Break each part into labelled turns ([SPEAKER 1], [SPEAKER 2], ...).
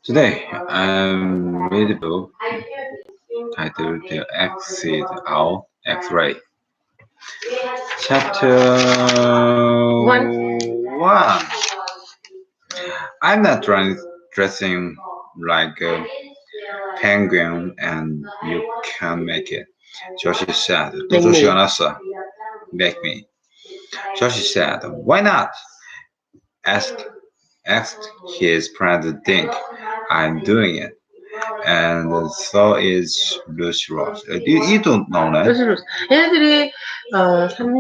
[SPEAKER 1] Today, I'm reading a book titled The Exit Out X-ray. Chapter
[SPEAKER 2] One.
[SPEAKER 1] 1. I'm not dressing like a penguin and you can make it. Joshi said. 또
[SPEAKER 2] Make me.
[SPEAKER 1] 조시가 났어. Make me. Joshi said, why not? Asked, asked his friend Dink. I'm doing it. And so is Lucy Ross. You don't know that?
[SPEAKER 2] 루스루스. 얘네들이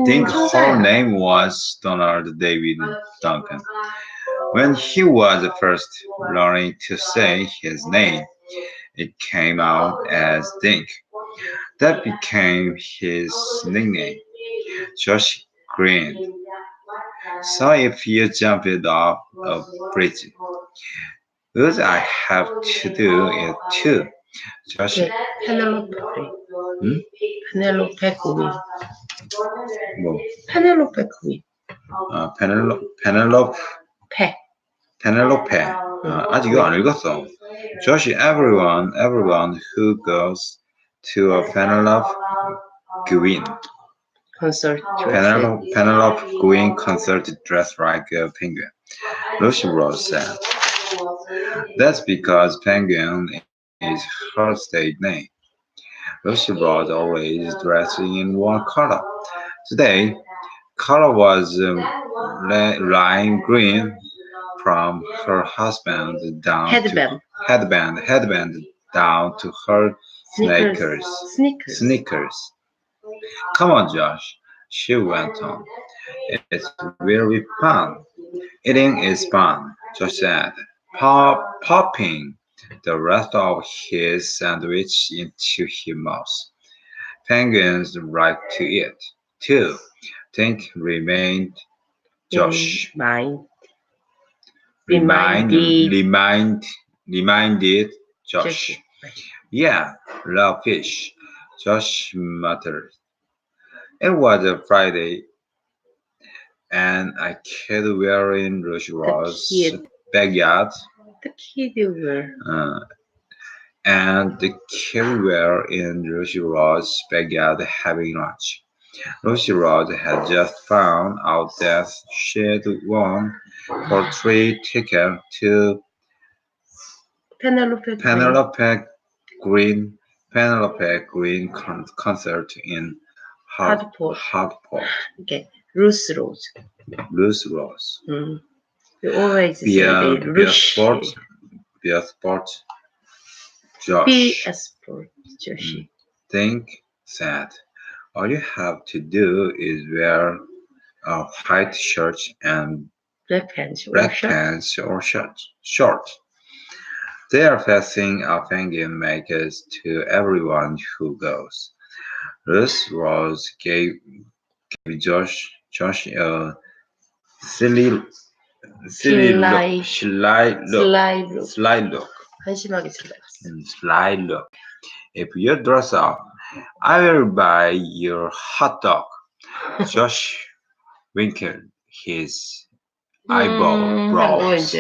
[SPEAKER 1] Think her
[SPEAKER 2] 천사야.
[SPEAKER 1] name was Donald David Duncan. When he was first learning to say his name, it came out as Dink. That became his nickname. Josh grinned. So if you jump it off a bridge, would I have to do it too? Josh,
[SPEAKER 2] 네, 페넬로페.
[SPEAKER 1] 응?
[SPEAKER 2] 페넬로페 고민.
[SPEAKER 1] 뭐,
[SPEAKER 2] 페넬로페 고민.
[SPEAKER 1] Penelope,
[SPEAKER 2] 페.
[SPEAKER 1] Penelope. 아직 이거 안 읽었어. Josh, everyone who goes to a Penelope Gwyn.
[SPEAKER 2] 콘서트.
[SPEAKER 1] Penelope Gwyn concert dressed like a penguin. Lucy Rose said. That's because penguin is her stage name. Lucy Rose always dressing in one color. Today, color was lime green from her husband down
[SPEAKER 2] 헤드밴드.
[SPEAKER 1] to headband down to her sneakers. Sneakers. Come on, Josh, she went on. It's really fun. Eating is fun, Josh said, popping the rest of his sandwich into his mouth. Penguins like to eat, too. Think remained Josh. Reminded Josh. Yeah, love fish, Josh muttered. It was a Friday, and a kid were in Rosie's backyard.
[SPEAKER 2] The kid were.
[SPEAKER 1] And the kid were in Rosie's backyard having lunch. Rosie had just found out that she'd won for 3 tickets to Penelope Green concert in Hartford.
[SPEAKER 2] Okay, Ruth Rose. You always say
[SPEAKER 1] Be a sport, Josh.
[SPEAKER 2] Be a sport, Joshi.
[SPEAKER 1] Think said. All you have to do is wear a white shirt and
[SPEAKER 2] black pants
[SPEAKER 1] or short. They are facing a penguin makers to everyone who goes. Ruth Rose gave Josh a silly sly look.
[SPEAKER 2] 한심하게
[SPEAKER 1] Sly look. If you dress up, I will buy your hot dog. Josh winkled his eyebrows.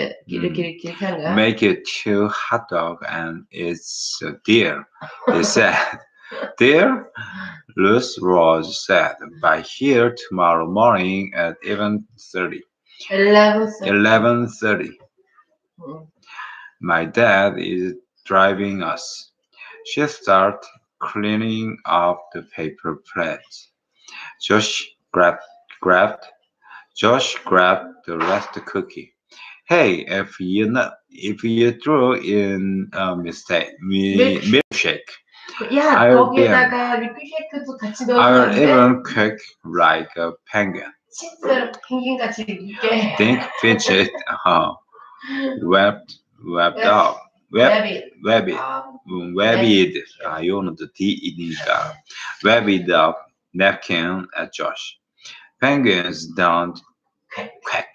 [SPEAKER 1] Make it 2 hot dog and it's a deal, he said. Dear? Ruth Rose said, by here tomorrow morning at 11:30. 11:30. My dad is driving us. She started cleaning up the paper plates. Josh grabbed the rest cookie. Hey, if you threw in a milkshake,
[SPEAKER 2] 야, 거기에다가 리필쉐이크도 같이
[SPEAKER 1] I will
[SPEAKER 2] 넣었는데
[SPEAKER 1] even cook like a penguin.
[SPEAKER 2] 진짜로 펭귄같이 익게.
[SPEAKER 1] Think fidget, webbed 이거는 D이니까 webbed up napkin at Josh. Penguins don't quack,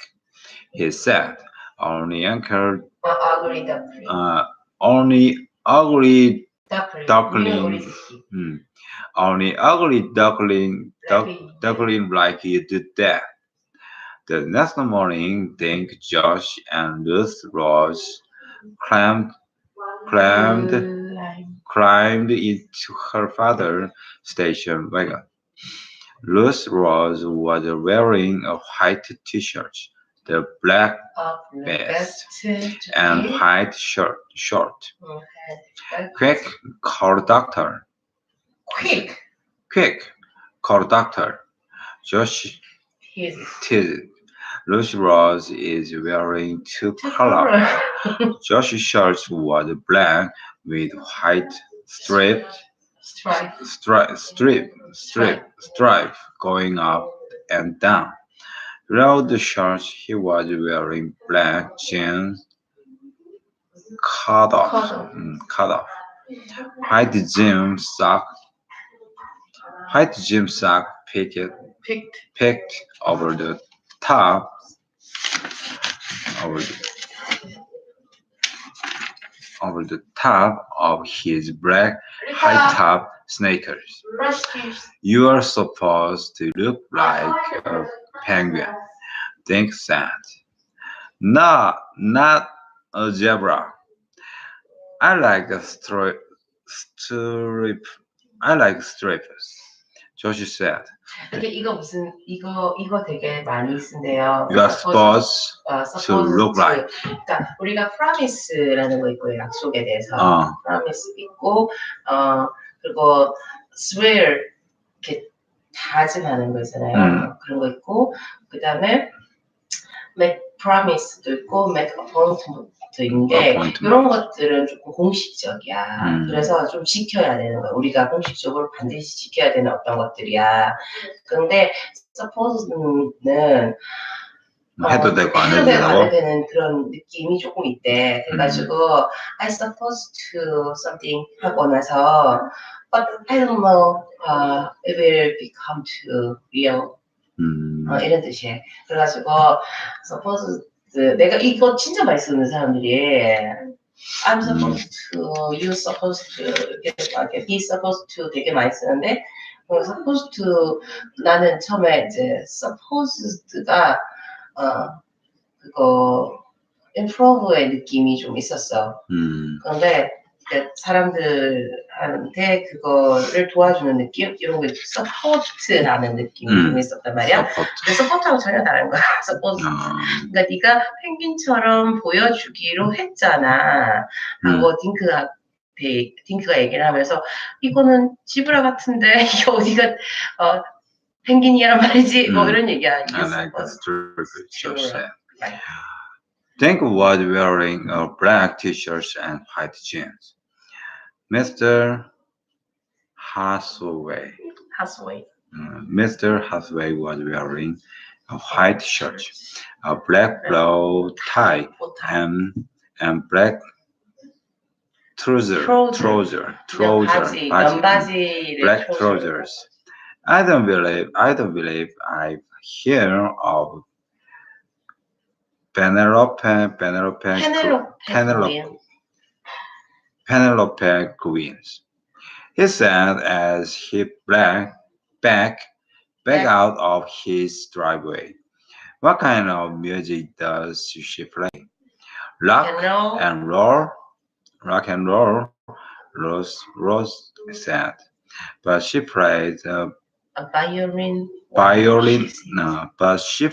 [SPEAKER 1] he said. Only ugly duckling like you did that. The next morning, Dink, Josh, and Ruth Rose climbed, climbed,
[SPEAKER 2] Lime.
[SPEAKER 1] climbed into her father's station wagon. Lucy Rose was wearing a white t-shirt, the black
[SPEAKER 2] Of the
[SPEAKER 1] vest,
[SPEAKER 2] best
[SPEAKER 1] and
[SPEAKER 2] jacket.
[SPEAKER 1] white shirt. Short.
[SPEAKER 2] Had
[SPEAKER 1] Quick, call the doctor.
[SPEAKER 2] quick.
[SPEAKER 1] Quick, call the doctor. Josh
[SPEAKER 2] His
[SPEAKER 1] teased. Lucy Rose is wearing two
[SPEAKER 2] two
[SPEAKER 1] colors.
[SPEAKER 2] color
[SPEAKER 1] Josh's shirt was black with white
[SPEAKER 2] stripe.
[SPEAKER 1] stripe going up and down. Below the shirt, he was wearing black jeans cut off,
[SPEAKER 2] Color.
[SPEAKER 1] cut off. White gym sock, white gym sock
[SPEAKER 2] Picked.
[SPEAKER 1] picked over the top, over the, over the top of his black high top sneakers.
[SPEAKER 2] Rusty.
[SPEAKER 1] You are supposed to look like a penguin, Dink said. No, not a zebra. I like a strip. I like strips. Josh said.
[SPEAKER 2] 이게 이거 무슨 이거 되게 많이 쓴대요.
[SPEAKER 1] You are supposed to
[SPEAKER 2] Supposed
[SPEAKER 1] look
[SPEAKER 2] to.
[SPEAKER 1] like.
[SPEAKER 2] 그러니까 우리가 promise라는 거 있고요. 약속에 대해서
[SPEAKER 1] 어,
[SPEAKER 2] promise 있고 그리고 swear 이렇게 다짐하는 거 있잖아요. 그런 거 있고 그다음에 make promise도 있고 make appointment도 있는데
[SPEAKER 1] appointment.
[SPEAKER 2] 이런 것들은 조금 공식적이야.
[SPEAKER 1] 음.
[SPEAKER 2] 그래서 좀 지켜야 되는 거야. 우리가 공식적으로 반드시 지켜야 되는 어떤 것들이야. 그런데 suppose는
[SPEAKER 1] 해도 되고 안 해도
[SPEAKER 2] 해도 되고 안 해도
[SPEAKER 1] 되고.
[SPEAKER 2] 되는 그런 느낌이 조금 있대. 그래가지고 I supposed to something 하고 나서 but I don't know it will become to real 이런 뜻이에요. 그래가지고 suppose 내가 이거 진짜 많이 쓰는 사람들이 I'm supposed to, you supposed to 이렇게 be supposed to 되게 많이 쓰는데 supposed to 나는 처음에 이제 supposed가 그거 improve의 느낌이 좀 있었어. 그런데 사람들한테 그거를 도와주는 느낌 이런 거 서포트라는 느낌이 좀 있었단 말이야. 근데 서포트하고 전혀 다른 거야. 서포트. 그러니까 네가 펭귄처럼 보여주기로 했잖아. 하고 딩크가 얘기를 하면서 이거는 지브라 같은데 이게 어디가 펭귄이란 말이지. 뭐 이런 얘기야.
[SPEAKER 1] I like the strip, Josh said. Dink was wearing a black t-shirt and white jeans. Mr. Hathaway. Mr. Hathaway was wearing a white shirt, a black bow tie, and black trouser, black trousers. I don't believe I've heard of Penelope Queens. He said as he back out of his driveway. What kind of music does she play? Rock and roll, Rose said. But she played
[SPEAKER 2] a violin.
[SPEAKER 1] No, but she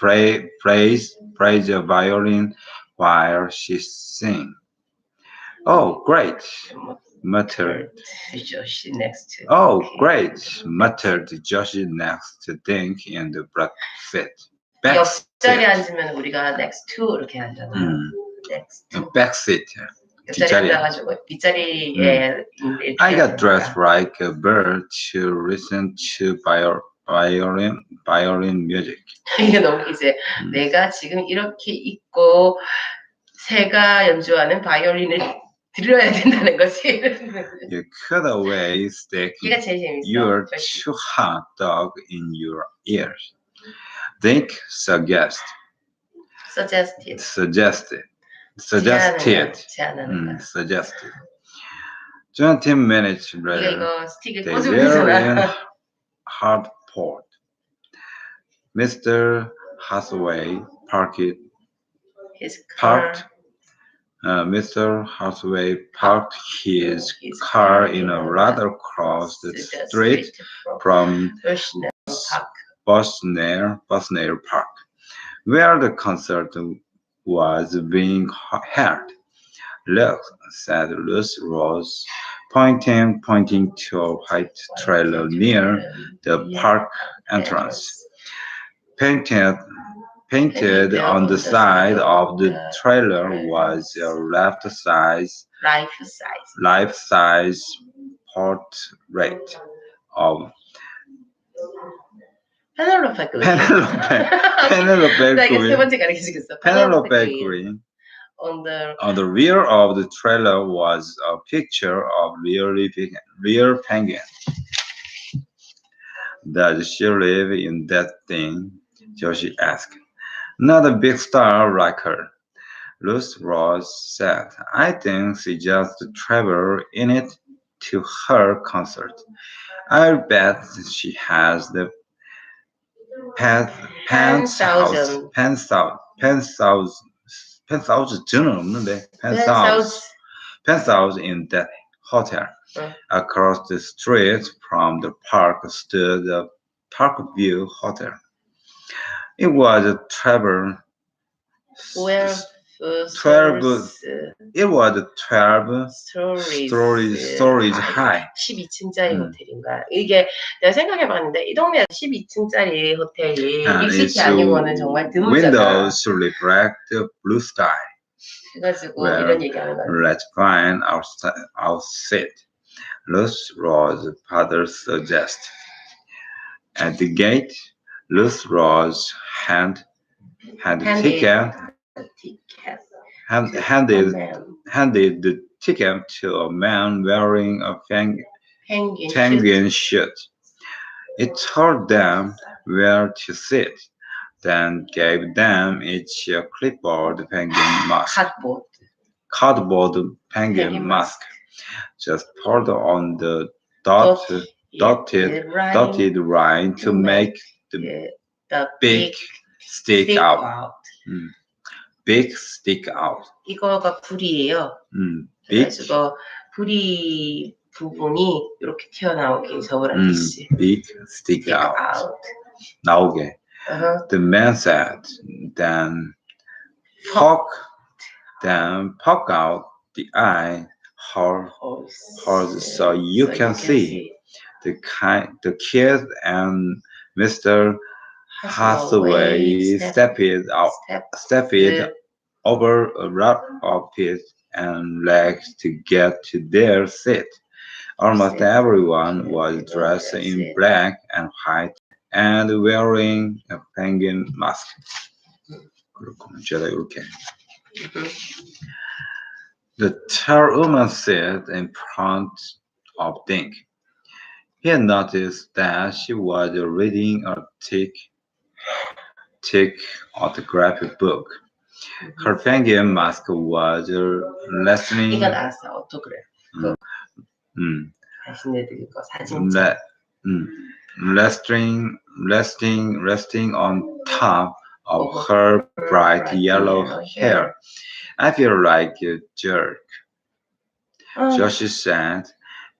[SPEAKER 1] plays a violin while she sings. Oh, great! Muttered.
[SPEAKER 2] Josh next to.
[SPEAKER 1] Oh, great! Muttered Josh next to Dink in the back seat.
[SPEAKER 2] 옆자리 앉으면 우리가 next to 이렇게 앉잖아. Next to.
[SPEAKER 1] Back seat.
[SPEAKER 2] 옆자리 앉아가지고 뒷자리에.
[SPEAKER 1] I got dressed like a bird to listen to violin music.
[SPEAKER 2] 이게 너무 이제 내가 지금 이렇게 입고 새가 연주하는 바이올린을 들어야 된다는 거지.
[SPEAKER 1] You cut away stick your two hot dog in your ears. Dink suggested. 20 minutes later, they were in Hartford. Mr. Hathaway parked Mr. Houseway parked his car in a rather crossed street from
[SPEAKER 2] Bushnell Park.
[SPEAKER 1] Bosnell Park, where the concert was being held. Look, said Lucy Rose, pointing to a white trailer near the park entrance.
[SPEAKER 2] Entrance.
[SPEAKER 1] Painted, painted on the side of the trailer was a
[SPEAKER 2] Life size.
[SPEAKER 1] life-size portrait of
[SPEAKER 2] 페넬로페 그린.
[SPEAKER 1] Penelope, Penelope
[SPEAKER 2] 나 이게 세
[SPEAKER 1] Green.
[SPEAKER 2] 번째 가르쳐주겠어.
[SPEAKER 1] Penelope Green.
[SPEAKER 2] On the
[SPEAKER 1] On the rear of the trailer was a picture of real penguin. Does she live in that thing? Josie asked. Not a big star like her. Ruth Ross said. I think she just traveled in it to her concert. I bet she has the penthouse, penthouse 없는데 penthouse in that hotel. Across the street from the park stood the Parkview Hotel. It was a
[SPEAKER 2] where
[SPEAKER 1] 12 it was 12 stories high.
[SPEAKER 2] 12층짜리 호텔인가? 이게 내가 생각해봤는데 이 동네에 12층짜리 호텔이 익숙히 아니고는 정말 드물잖아.
[SPEAKER 1] Windows reflect the blue sky.
[SPEAKER 2] 그래가지고 이런 얘기하는 거야.
[SPEAKER 1] Let's find our seat. Ruth Rose's father suggested. At the gate, Ruth Rose handed the ticket to a man wearing a penguin shirt. It told them where to sit, then gave them each a clipboard penguin mask. Cardboard penguin mask. Just poured on the dotted line to make the big stick out. Big stick out.
[SPEAKER 2] 이거가 불이에요. 그래서 불이 부분이 이렇게 튀어나오게 접으란 뜻이.
[SPEAKER 1] Big stick out. 나오게. The man said, then poke out the eye holes so you can see. The kid and Mr. Hathaway stepped over a rock of pit and legs to get to their seat. Almost everyone was dressed in black and white and wearing a penguin mask. The tall woman sat in front of Dink. He had noticed that she was reading a thick autographed book. Her penguin mask was resting.
[SPEAKER 2] 이거 나왔어, autograph. 자신네들 거 사진첩.
[SPEAKER 1] Resting on top of her bright yellow hair. I feel like a jerk. Josh said,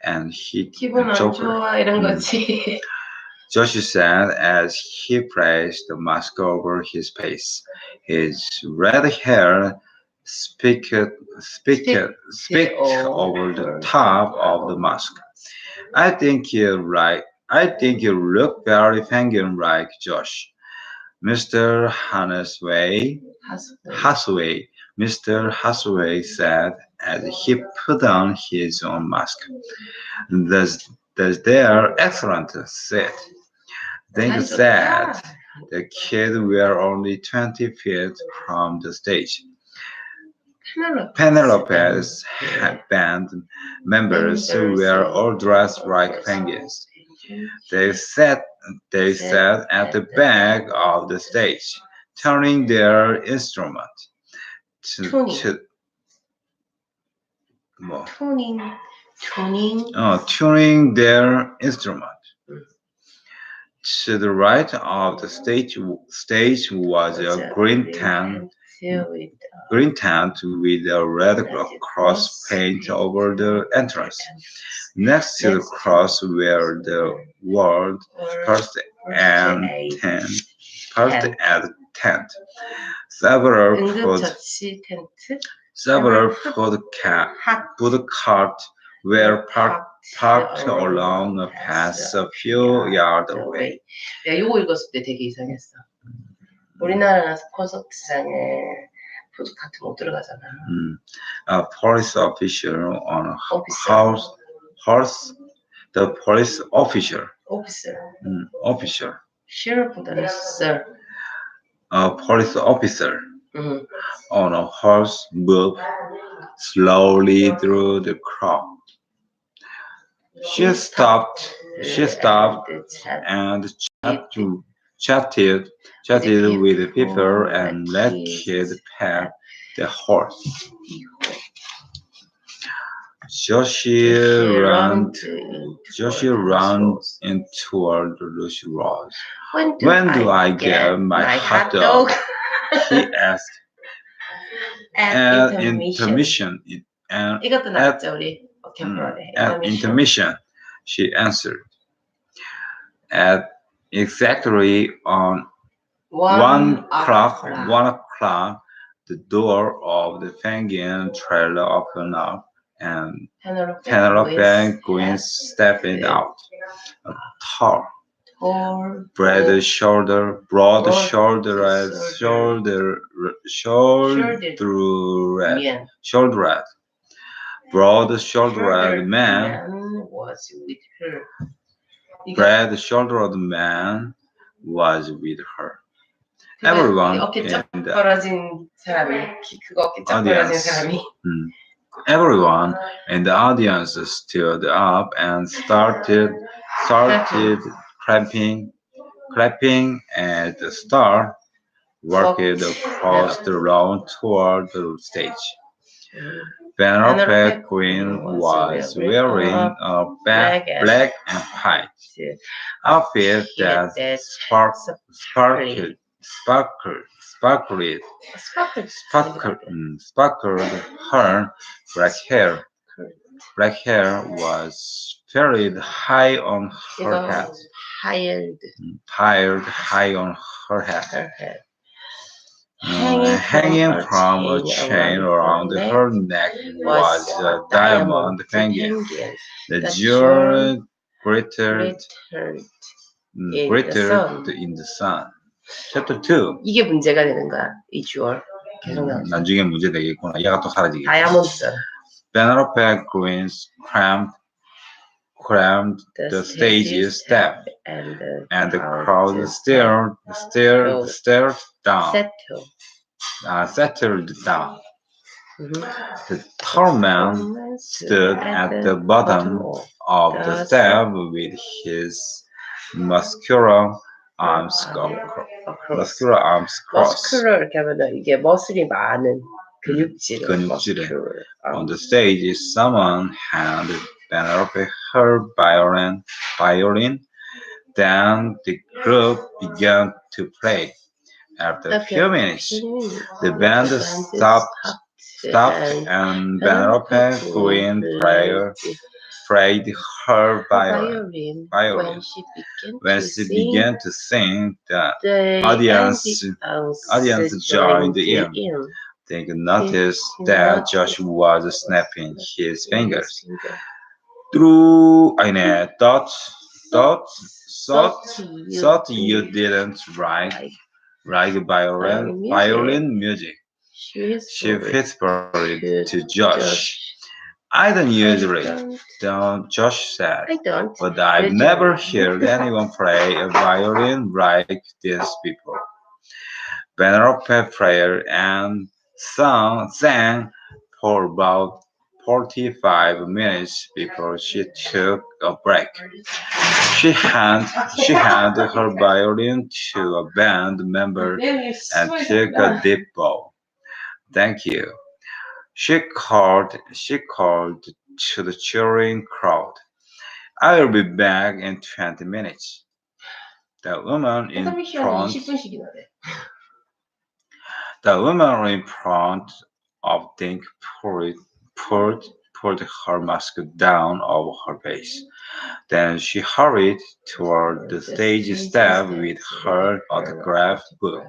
[SPEAKER 1] and he
[SPEAKER 2] 기분 안 좋아 이런 거지.
[SPEAKER 1] Josh said as he placed the mask over his face. His red hair spicked over the top of the mask. I think you look very penguin-like, Josh. Mr. Mr. Hasway said as he put on his own mask. They're excellent, said. Think said the kids were only 20 feet from the stage. Penelope's band members were all dressed like penguins. They sat at the back of the stage, tuning their instrument. Tuning their instrument. To the right of the stage was a green tent
[SPEAKER 2] with
[SPEAKER 1] green tent with a red cross paint over the entrance. Next to the cross were the word first and tent, first and tent. Several food,
[SPEAKER 2] 응급처치 텐트,
[SPEAKER 1] several food cart were parked along a path a few yards away.
[SPEAKER 2] 내가 이거 읽었을 때 되게 이상했어. 우리나라는 콘서트장에 푸드카트 못 들어가잖아.
[SPEAKER 1] A police official on a
[SPEAKER 2] 오피서.
[SPEAKER 1] horse, the police officer,
[SPEAKER 2] 오피서.
[SPEAKER 1] officer,
[SPEAKER 2] 셰리프보다는 sir.
[SPEAKER 1] a police officer
[SPEAKER 2] 음.
[SPEAKER 1] on a horse moved slowly through the crowd. She stopped and chatted with people and let kids pet the horse. Josie ran into Lucy Rose. When do I get my hot dog? He asked.
[SPEAKER 2] At
[SPEAKER 1] At
[SPEAKER 2] intermission. 이것도 나왔죠 우리 오케이
[SPEAKER 1] at intermission, she answered. At exactly on 1 o'clock, the door of the Fangin trailer opened up and Penelope Quinn stepped out. A tall, broad-shouldered, broad-shouldered man
[SPEAKER 2] was with her.
[SPEAKER 1] broad-shouldered man was with her. Everyone
[SPEAKER 2] 어깨 쫙
[SPEAKER 1] in the
[SPEAKER 2] 벌어진 사람이 그거 어깨 쫙 벌어진
[SPEAKER 1] audience,
[SPEAKER 2] 사람이
[SPEAKER 1] everyone in the audience stood up and started clapping as the star walked across the lawn toward the stage. Penelope Quinn was wearing a black and white outfit that sparkled. Her black hair was piled high on her head. Piled high on her head. Hanging from a chain around her neck was a diamond penguin. The jewel glittered in the sun. Chapter 2.
[SPEAKER 2] 이게 문제가 되는 거야. 이 주얼 계속 나오죠.
[SPEAKER 1] 나중에 문제 되겠구나. 얘가 또 사라지겠다.
[SPEAKER 2] 다이아몬드잖아.
[SPEAKER 1] Penelope Quinn crammed the stage step, and the crowd stared down. Settled down. The tall man stood at the bottom of the step with his muscular arms crossed.
[SPEAKER 2] 머스큘러 이렇게 하면 이게 머슬이 많은 근육질.
[SPEAKER 1] On the stage, someone handed Penelope her violin. Then the group began to play. After a few minutes, the band stopped and Penelope Quinn played her violin. When she began to sing, the audience joined in. They noticed that Josh was snapping his fingers. Thought you didn't like violin music. She whispered to Josh. I don't usually, Josh said. But I've never heard anyone play a violin like these people. Penelope played and sang for about 45 minutes before she took a break. She handed her violin to a band member and took a deep bow. Thank you. She called to the cheering crowd. I will be back in 20 minutes. The woman in front The woman in front of Dink pulled, pulled her mask down over her face. Then she hurried toward the stage step with her autograph book.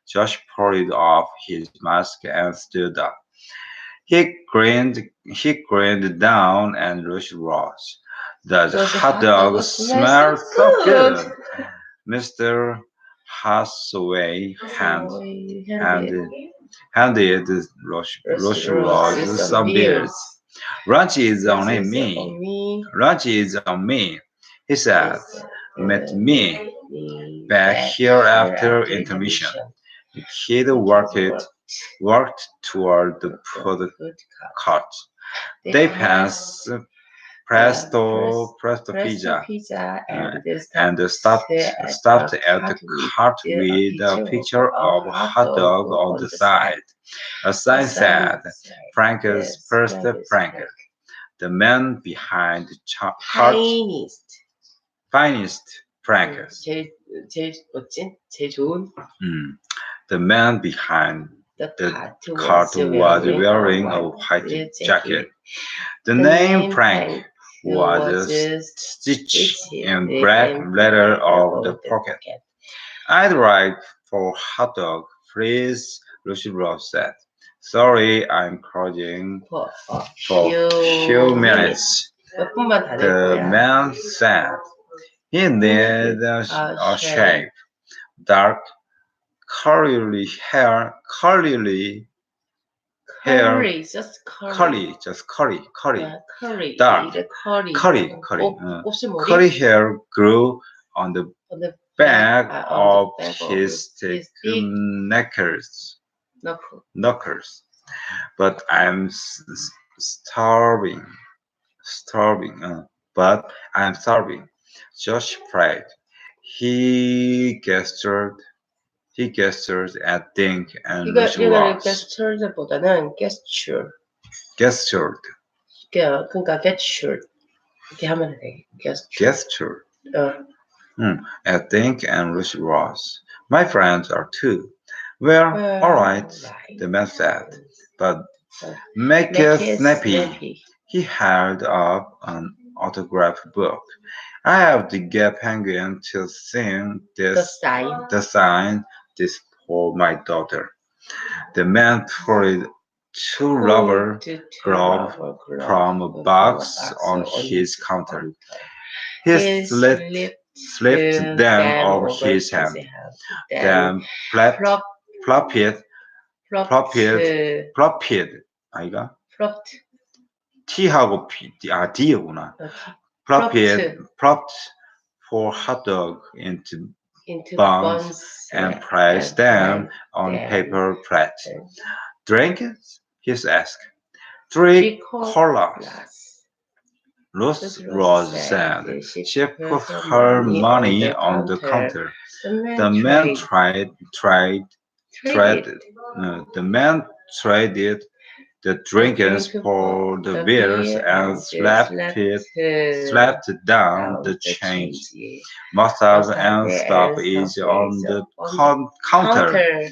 [SPEAKER 1] Josh pulled off his mask and stood up. He grinned down and looked Ross. Does
[SPEAKER 2] Those
[SPEAKER 1] hot
[SPEAKER 2] hot
[SPEAKER 1] dog
[SPEAKER 2] dogs smell so
[SPEAKER 1] smell so
[SPEAKER 2] good.
[SPEAKER 1] good? Mr. Hathaway handed, handed Ross some beers. Lunch is on me. Lunch is on me, he said. Meet me back here after intermission. The kid worked toward the food cart. They passed Presto Pizza uh, and stopped at the cart with a picture of a hot dog on the side. A sign said, Frank's first Frank. The man behind the cart,
[SPEAKER 2] Finest.
[SPEAKER 1] finest Frank's.
[SPEAKER 2] 제일 멋진, 제일 좋은.
[SPEAKER 1] Mm. The man behind
[SPEAKER 2] The
[SPEAKER 1] the
[SPEAKER 2] cart
[SPEAKER 1] cart was wearing a white jacket. The name Frank was stitched in black leather of the pocket. I'd like for hot dog, please, Lucy Rose said. Sorry, I'm closing
[SPEAKER 2] for a
[SPEAKER 1] for few minutes.
[SPEAKER 2] 몇 분만 다 될
[SPEAKER 1] The
[SPEAKER 2] 거야.
[SPEAKER 1] man said. He needed a shave. Dark, curly hair,
[SPEAKER 2] just
[SPEAKER 1] curly,
[SPEAKER 2] curly.
[SPEAKER 1] dark, curly,
[SPEAKER 2] 곱슬머리.
[SPEAKER 1] curly hair grew on the
[SPEAKER 2] on the
[SPEAKER 1] back
[SPEAKER 2] on
[SPEAKER 1] of
[SPEAKER 2] the back
[SPEAKER 1] his thick
[SPEAKER 2] big knuckle.
[SPEAKER 1] knuckles. But I'm starving, but I'm starving. Josh prayed. He gestured, he gestured at Dink and Lucy
[SPEAKER 2] 이거를
[SPEAKER 1] Ross.
[SPEAKER 2] gesture보다는
[SPEAKER 1] Gestured,
[SPEAKER 2] 그러니까 gesture 이렇게 하면 돼.
[SPEAKER 1] gestured
[SPEAKER 2] 어.
[SPEAKER 1] at Dink and Lucy Ross. My friends are too. Well, all right, the man said, but make it snappy. He held up an autograph book. I have to get Penguin to sing
[SPEAKER 2] The sign.
[SPEAKER 1] this for my daughter. The man pulled two rubber gloves from a box on his counter. He slipped them over his hand, then flopped, 아이가? T하고 D구나. Plopped four hot dog into buns and pressed them on paper plate. Drink it? He asked. 3 colas. Rose said. She put her money on the counter. The man traded the drinks for the beers and slapped down the change. Mustard and stuff is on the counter.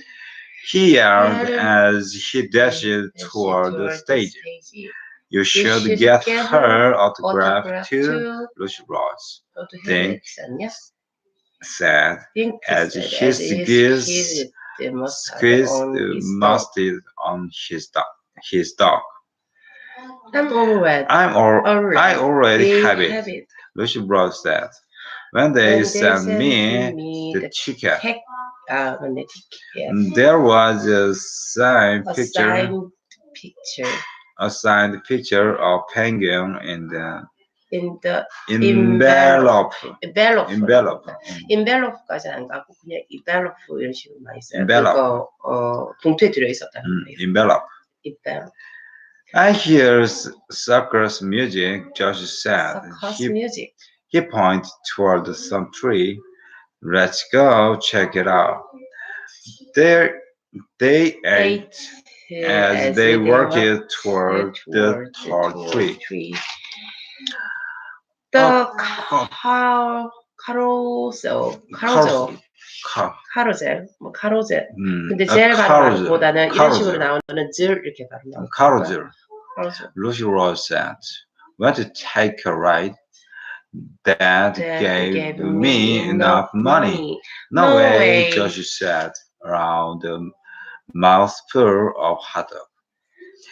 [SPEAKER 1] He yelled as he dashed toward the stage. You should get her autograph too, Lucy Ross. Dink said as he squeezed the mustard on his dog. I already have it, Lucy Ross said. When they sent me the ticket, there was a signed picture of Penguin in the envelope.
[SPEAKER 2] envelope까지 안 가고 그냥 envelope 이런 식으로 많이 써요. 그거 봉투에 들어 있었다는 거예요.
[SPEAKER 1] Envelope.
[SPEAKER 2] envelope.
[SPEAKER 1] I hear circus music, Josh said. He pointed toward some tree. Let's go check it out. They ate as they walked toward the tall tree.
[SPEAKER 2] The carousel
[SPEAKER 1] 카,
[SPEAKER 2] 카로젤, 뭐 카로젤. 근데
[SPEAKER 1] a
[SPEAKER 2] 젤
[SPEAKER 1] carousel,
[SPEAKER 2] 발음보다는 이런 식으로
[SPEAKER 1] carousel,
[SPEAKER 2] 나오는 즈 이렇게 발음 나올 거야.
[SPEAKER 1] carousel.
[SPEAKER 2] 카로젤.
[SPEAKER 1] Lucy Rose said, "Want to take a ride? Dad
[SPEAKER 2] That
[SPEAKER 1] gave
[SPEAKER 2] gave me
[SPEAKER 1] me enough
[SPEAKER 2] enough
[SPEAKER 1] money."
[SPEAKER 2] money.
[SPEAKER 1] No
[SPEAKER 2] No
[SPEAKER 1] way,
[SPEAKER 2] way.
[SPEAKER 1] Josh said, around a mouthful of hot dog.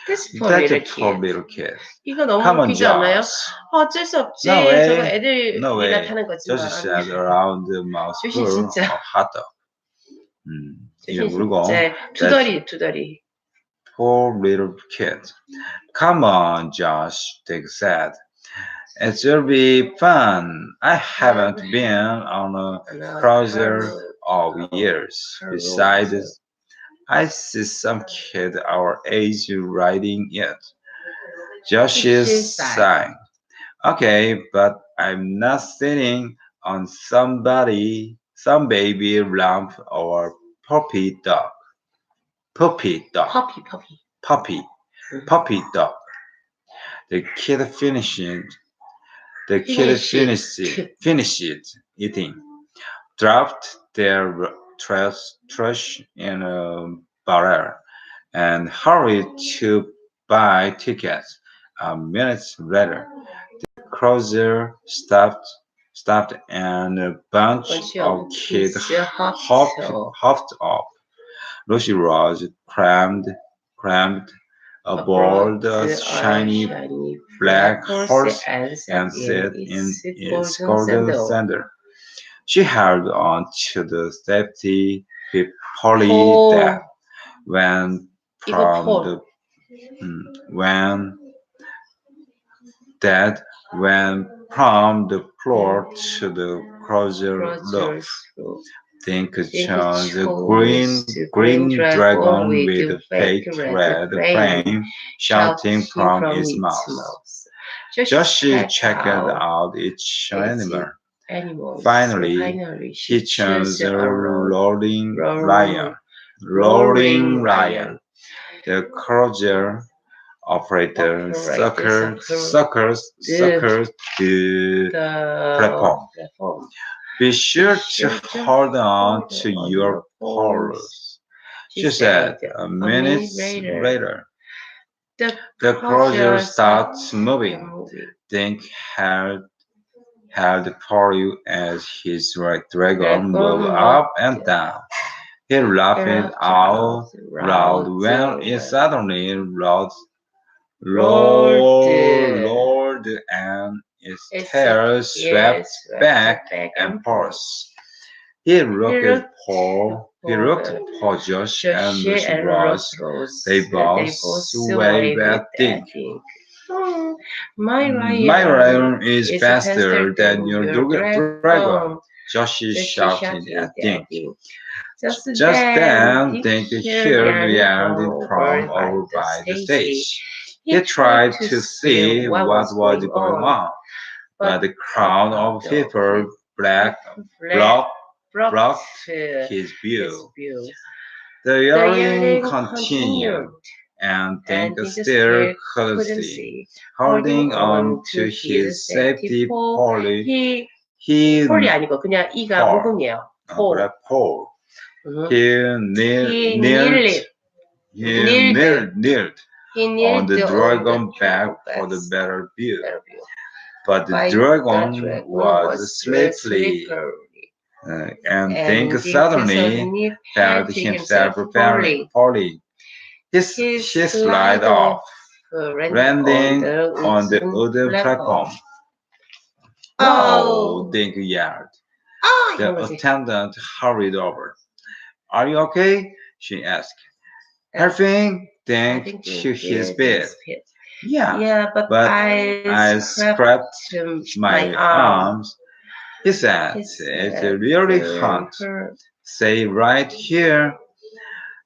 [SPEAKER 2] This for
[SPEAKER 1] That's
[SPEAKER 2] little
[SPEAKER 1] a poor
[SPEAKER 2] kid.
[SPEAKER 1] little kid.
[SPEAKER 2] 이거 너무
[SPEAKER 1] Come on,
[SPEAKER 2] 웃기지 않나요?
[SPEAKER 1] Josh.
[SPEAKER 2] 어쩔 수
[SPEAKER 1] No
[SPEAKER 2] 없지. 저거
[SPEAKER 1] way, no
[SPEAKER 2] 애들이나
[SPEAKER 1] way.
[SPEAKER 2] 타는
[SPEAKER 1] Josh
[SPEAKER 2] 거지만.
[SPEAKER 1] said, around a
[SPEAKER 2] 조시
[SPEAKER 1] mouthful
[SPEAKER 2] 진짜.
[SPEAKER 1] of hot dog. 이제
[SPEAKER 2] 조시
[SPEAKER 1] 물고,
[SPEAKER 2] 진짜
[SPEAKER 1] that
[SPEAKER 2] 투덜이.
[SPEAKER 1] poor little kid. Come on, Josh, Dick said. It'll be fun. I haven't been on a cruiser all years. Besides, I see some kid our age riding it. Josh is sighing. Okay, but I'm not sitting on some baby lump or puppy dog. Puppy dog.
[SPEAKER 2] Puppy.
[SPEAKER 1] Puppy dog. The kid finished eating, dropped their trash in a barrel, and hurried to buy tickets. A minute later, cruiser stopped, and a bunch of kids hopped off. Lucy Rose crammed aboard a shiny black horse and sat in its golden sandal. She held on to the safety pulley that went from the when that went from the floor to the cruiser roof. Think chose a green dragon with a fake red frame shouting from its mouth. Joshi checked out each animal. Finally, he chose a rolling lion. Rolling lion. The cruiser operator suckers the platform. Be sure to hold on to your poles, she said. A minute later, the cruiser starts moving. Dink held for you as his dragon moved up and down. He laughed out loud when it suddenly rolled and its tail swept back and forth. He looked for Josh and Lucy Rose. They both waved at Dink. My lion is faster than your dragon, Josh shouted at Dink. Just then, Dink heard yelled from over by the stage. He tried to see what was going on, but the crowd of people blocked his view. The yelling continued, and Dink still couldn't see. Holding on to his safety pole, he
[SPEAKER 2] 폴이 아니고 그냥 이가 모음이에요.
[SPEAKER 1] 그래, pole. He knelt on the dragon back for the better view. But the dragon was slippery, and Dink suddenly felt himself falling. He slid off, landing on the other platform. Oh, Dink yelled. The attendant hurried over. Are you okay? She asked. Helping Dink to his bed. Yeah, but I scraped my arms. He said, it's really hot. Stay right here,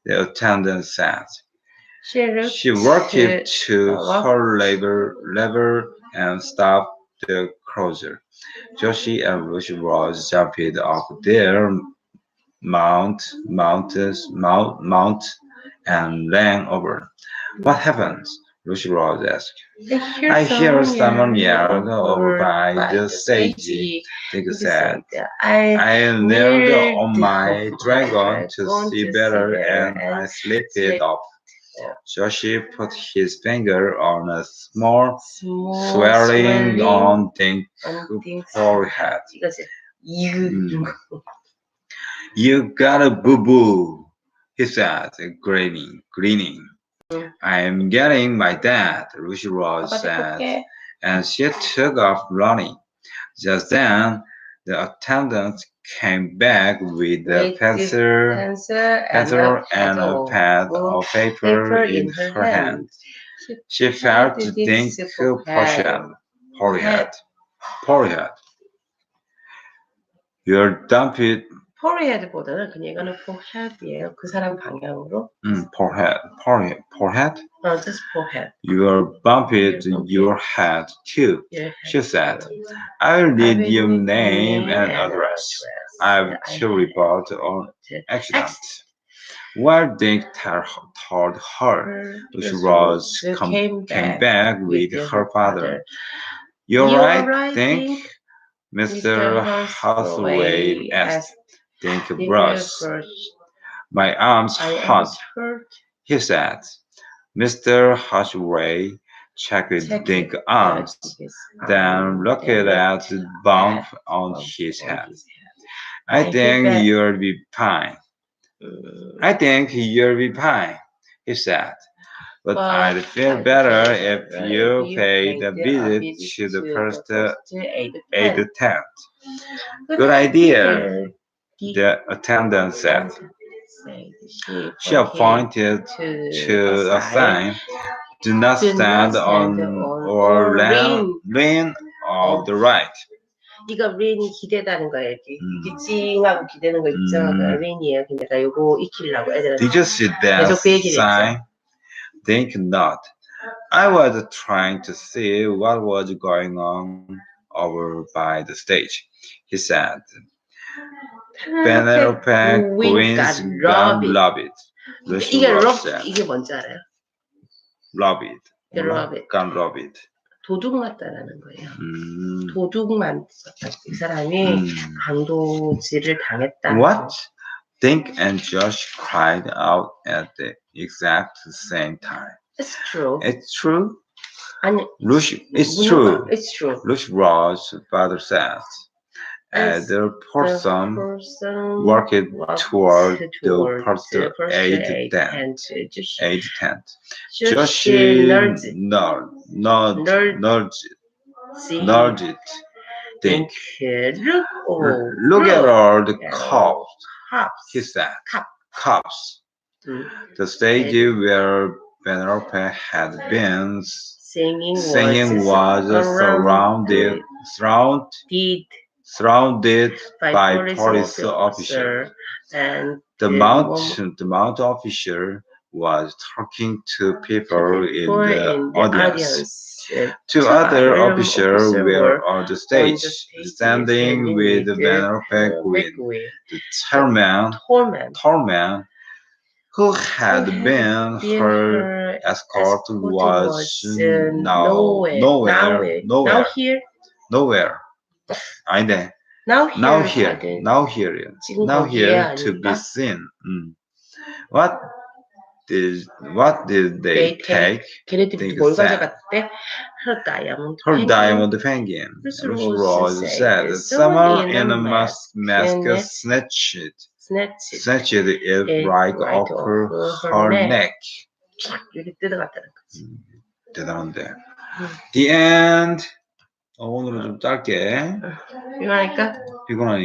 [SPEAKER 1] the attendant said. She worked it to her lever and stopped the cruiser. Joshi and Lucy Rose jumped off their mount and ran over. What happened? Lucy Rose asked.
[SPEAKER 2] I
[SPEAKER 1] I hear someone
[SPEAKER 2] yell
[SPEAKER 1] yelled over by the stage. Dick said. I knelt on my dragon to see better and I slipped it off. Joshi put his finger on a small swelling on Dick's forehead.
[SPEAKER 2] 이거
[SPEAKER 1] You got a boo-boo, he said, grinning. I'm getting my dad, Lucy Rose said, and she took off running. Just then, the attendant came back with a pencil and a pad of paper in her hand. She felt Dick's forehead. You're dumped.
[SPEAKER 2] forehead보다는 그냥 이거는 forehead이에요. 그 사람 방향으로.
[SPEAKER 1] Forehead?
[SPEAKER 2] Just forehead.
[SPEAKER 1] You're bumped your head too, she said. I'll need your name and address. I've to report on accident. While Dick told her, Lucy Rose came back with her father. You're right, Dick? Mr. Hathaway asked. Dick brushed. My arm's hot, he said. Mr. Hathaway checked Dick's arms, then looked at the bump on his head. I think you'll be fine. I think you'll be fine, he said. But I'd feel better if you paid a visit to the first aid tent. Good idea, the attendant said. She pointed to a sign. Do not stand on or lean on the right.
[SPEAKER 2] 이거 lean이 기대다는 거예요. 이렇게 찡하고 기대는 거 있죠. lean이에요. 그러니까 요거 익히려고 애들은
[SPEAKER 1] Did you see that sign? Think not. I was trying to see what was going on over by the stage, he said. Penelope Queen's gun love it.
[SPEAKER 2] 이게 이게 뭔지 알아요?
[SPEAKER 1] Love it. gun love it.
[SPEAKER 2] 도둑 맞다라는 거예요. 도둑만 썼다. 이 사람이 강도질을 당했다.
[SPEAKER 1] What? Dick and Josh cried out at the exact same time.
[SPEAKER 2] It's true.
[SPEAKER 1] It's true?
[SPEAKER 2] 아니,
[SPEAKER 1] It's true.
[SPEAKER 2] It's true.
[SPEAKER 1] Lucy Rose's father said. As the person walked toward the first aid tent. Josh nudged Dick. Look at all the cops, he said. Cops. The stage where Penelope had been singing was surrounded by police officers. And the mount officer was talking to people in the audience. Two other officers were on the stage, standing with Penelope Queen. The tourman who had been her escort was nowhere. 아닌데. Now here to be seen. What did they take?
[SPEAKER 2] 걔네들이 뭘 가져갔대? Her
[SPEAKER 1] diamond penguin. Lucy Rose said someone in a mask snatched it right off her neck.
[SPEAKER 2] 이렇게 뜯어갔다는 거지.
[SPEAKER 1] 대단한데. The end. 오늘은 좀 짧게.
[SPEAKER 2] 이거 하니까?
[SPEAKER 1] 피곤하니까.